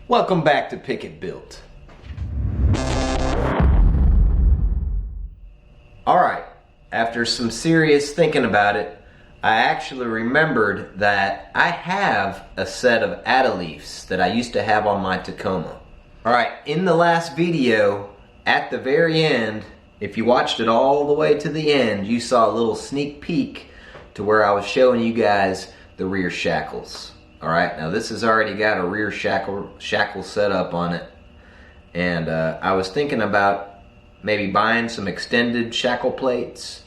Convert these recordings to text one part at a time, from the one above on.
Welcome back to Pick It Built. Alright, after some serious thinking about it, I actually remembered that I have a set of Adelifes that I used to have on my Tacoma. Alright, in the last video, at the very end, if you watched it all the way to the end, you saw a little sneak peek to where I was showing you guys the rear shackles. Alright, now this has already got a rear shackle set up on it. And I was thinking about maybe buying some extended shackle plates.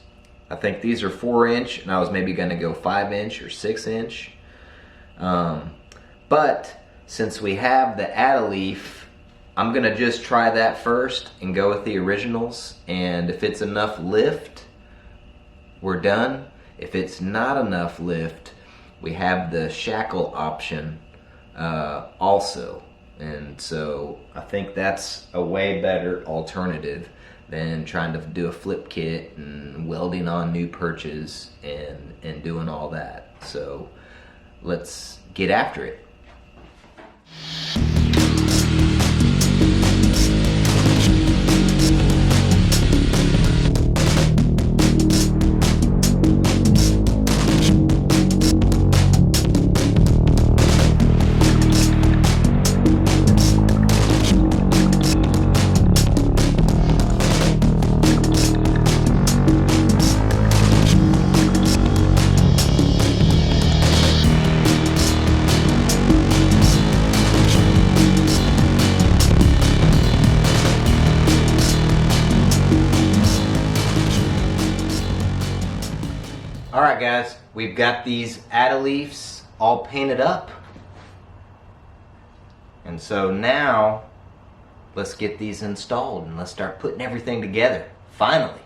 I think these are 4-inch, and I was maybe going to go 5-inch or 6-inch. But since we have the Adelife, I'm going to just try that first and go with the originals. And if it's enough lift, we're done. If it's not enough lift, we have the shackle option also. And so I think that's a way better alternative than trying to do a flip kit and welding on new perches and doing all that. So let's get after it. Alright guys, we've got these Adelifes all painted up. And so now, let's get these installed and let's start putting everything together, finally.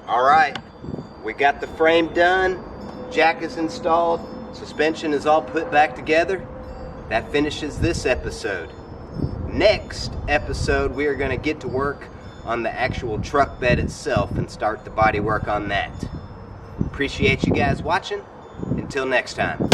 Alright, we got the frame done, jack is installed, suspension is all put back together. That finishes this episode. Next episode, we are going to get to work on the actual truck bed itself and start the body work on that. Appreciate you guys watching. Until next time.